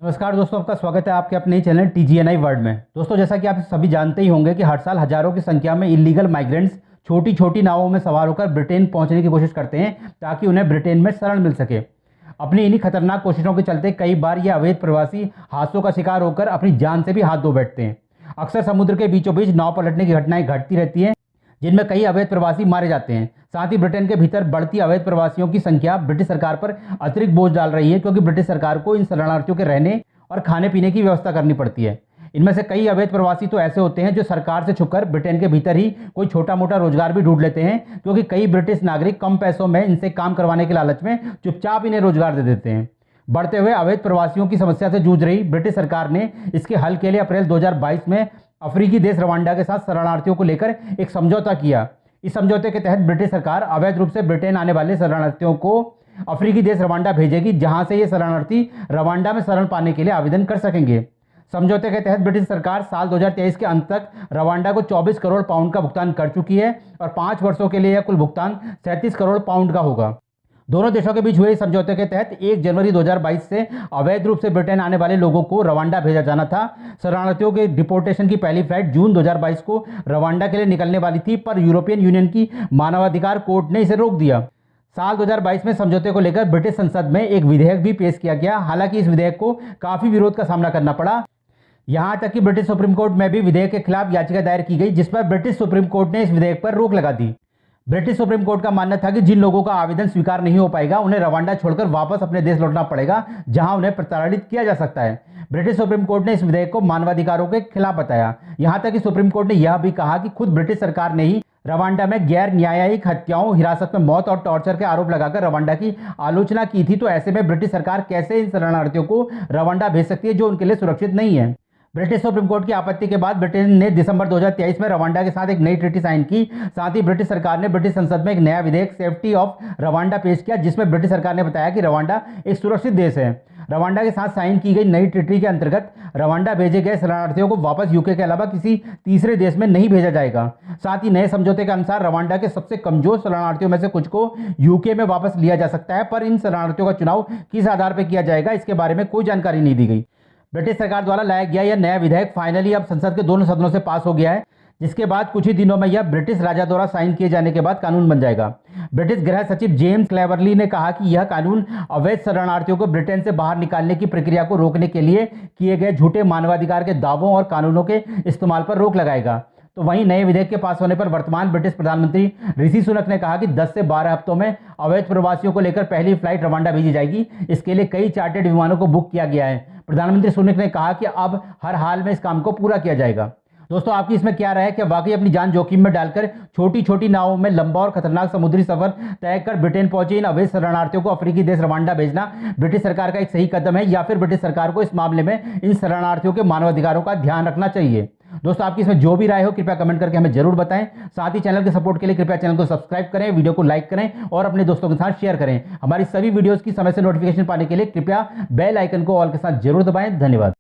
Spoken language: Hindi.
नमस्कार दोस्तों, आपका स्वागत है आपके अपने चैनल TGNI वर्ल्ड में। दोस्तों, जैसा कि आप सभी जानते ही होंगे कि हर साल हजारों की संख्या में इलीगल माइग्रेंट्स छोटी छोटी नावों में सवार होकर ब्रिटेन पहुंचने की कोशिश करते हैं ताकि उन्हें ब्रिटेन में शरण मिल सके। अपनी इन्हीं खतरनाक कोशिशों के चलते कई बार ये अवैध प्रवासी हादसों का शिकार होकर अपनी जान से भी हाथ धो बैठते हैं। अक्सर समुद्र के बीचों बीच नाव पलटने की घटनाएं घटती रहती हैं जिनमें कई अवैध प्रवासी मारे जाते हैं। साथ ही ब्रिटेन के भीतर बढ़ती अवैध प्रवासियों की संख्या ब्रिटिश सरकार पर अतिरिक्त बोझ डाल रही है, क्योंकि ब्रिटिश सरकार को इन शरणार्थियों के रहने और खाने पीने की व्यवस्था करनी पड़ती है। इनमें से कई अवैध प्रवासी तो ऐसे होते हैं जो सरकार से छुपकर ब्रिटेन के भीतर ही कोई छोटा मोटा रोजगार भी ढूंढ लेते हैं, क्योंकि कई ब्रिटिश नागरिक कम पैसों में इनसे काम करवाने के लालच में चुपचाप इन्हें रोजगार दे देते हैं। बढ़ते हुए अवैध प्रवासियों की समस्या से जूझ रही ब्रिटिश सरकार ने इसके हल के लिए अप्रैल 2022 में अफ्रीकी देश रवांडा के साथ शरणार्थियों को लेकर एक समझौता किया। इस समझौते के तहत ब्रिटिश सरकार अवैध रूप से ब्रिटेन आने वाले शरणार्थियों को अफ्रीकी देश रवांडा भेजेगी, जहां से ये शरणार्थी रवांडा में शरण पाने के लिए आवेदन कर सकेंगे। समझौते के तहत ब्रिटिश सरकार साल 2023 के अंत तक रवांडा को 24 करोड़ पाउंड का भुगतान कर चुकी है और 5 वर्षों के लिए यह कुल भुगतान 37 करोड़ पाउंड का होगा। दोनों देशों के बीच हुए इस समझौते के तहत 1 जनवरी 2022 से अवैध रूप से ब्रिटेन आने वाले लोगों को रवांडा भेजा जाना था। शरणार्थियों के डिपोर्टेशन की पहली फ्लाइट जून 2022 को रवांडा के लिए निकलने वाली थी, पर यूरोपियन यूनियन की मानवाधिकार कोर्ट ने इसे रोक दिया। साल 2022 में समझौते को लेकर ब्रिटिश संसद में एक विधेयक भी पेश किया गया। हालांकि इस विधेयक को काफी विरोध का सामना करना पड़ा। यहां तक कि ब्रिटिश सुप्रीम कोर्ट में भी विधेयक के खिलाफ याचिका दायर की गई, जिस पर ब्रिटिश सुप्रीम कोर्ट ने इस विधेयक पर रोक लगा दी। ब्रिटिश सुप्रीम कोर्ट का मानना था कि जिन लोगों का आवेदन स्वीकार नहीं हो पाएगा उन्हें रवांडा छोड़कर वापस अपने देश लौटना पड़ेगा, जहां उन्हें प्रताड़ित किया जा सकता है। ब्रिटिश सुप्रीम कोर्ट ने इस विधेयक को मानवाधिकारों के खिलाफ बताया। यहां तक कि सुप्रीम कोर्ट ने यह भी कहा कि खुद ब्रिटिश सरकार ने ही रवांडा में गैर न्यायिक हत्याओं, हिरासत में मौत और टॉर्चर के आरोप लगाकर रवांडा की आलोचना की थी। तो ऐसे में ब्रिटिश सरकार कैसे इन शरणार्थियों को रवांडा भेज सकती है जो उनके लिए सुरक्षित नहीं है। ब्रिटिश सुप्रीम कोर्ट की आपत्ति के बाद ब्रिटेन ने दिसंबर 2023 में रवांडा के साथ एक नई ट्रीटी साइन की। साथ ही ब्रिटिश सरकार ने ब्रिटिश संसद में एक नया विधेयक सेफ्टी ऑफ रवांडा पेश किया, जिसमें ब्रिटिश सरकार ने बताया कि रवांडा एक सुरक्षित देश है। रवांडा के साथ साइन की गई नई ट्रीटी के अंतर्गत रवांडा भेजे गए शरणार्थियों को वापस यूके के अलावा किसी तीसरे देश में नहीं भेजा जाएगा। साथ ही नए समझौते के अनुसार रवांडा के सबसे कमजोर शरणार्थियों में से कुछ को यूके में वापस लिया जा सकता है, पर इन शरणार्थियों का चुनाव किस आधार पर किया जाएगा इसके बारे में कोई जानकारी नहीं दी गई। ब्रिटिश सरकार द्वारा लाया गया यह नया विधेयक फाइनली अब संसद के दोनों सदनों से पास हो गया है, जिसके बाद कुछ ही दिनों में यह ब्रिटिश राजा द्वारा साइन किए जाने के बाद कानून बन जाएगा। ब्रिटिश गृह सचिव जेम्स क्लेवरली ने कहा कि यह कानून अवैध शरणार्थियों को ब्रिटेन से बाहर निकालने की प्रक्रिया को रोकने के लिए किए गए झूठे मानवाधिकार के दावों और कानूनों के इस्तेमाल पर रोक लगाएगा। तो वहीं नए विधेयक के पास होने पर वर्तमान ब्रिटिश प्रधानमंत्री ऋषि सुनक ने कहा कि 10 से 12 हफ्तों में अवैध प्रवासियों को लेकर पहली फ्लाइट रवांडा भेजी जाएगी। इसके लिए कई चार्टर्ड विमानों को बुक किया गया है। प्रधानमंत्री सुनक ने कहा कि अब हर हाल में इस काम को पूरा किया जाएगा। दोस्तों, आपकी इसमें क्या राय है? क्या वाकई अपनी जान जोखिम में डालकर छोटी छोटी नावों में लंबा और खतरनाक समुद्री सफर तय कर ब्रिटेन पहुंचे इन अवैध शरणार्थियों को अफ्रीकी देश रवांडा भेजना ब्रिटिश सरकार का एक सही कदम है, या फिर ब्रिटिश सरकार को इस मामले में इन शरणार्थियों के मानवाधिकारों का ध्यान रखना चाहिए? दोस्तों, आपकी इसमें जो भी राय हो कृपया कमेंट करके हमें जरूर बताएं। साथ ही चैनल के सपोर्ट के लिए कृपया चैनल को सब्सक्राइब करें, वीडियो को लाइक करें और अपने दोस्तों के साथ शेयर करें। हमारी सभी वीडियोस की समय से नोटिफिकेशन पाने के लिए कृपया बेल आइकन को ऑल के साथ जरूर दबाएं। धन्यवाद।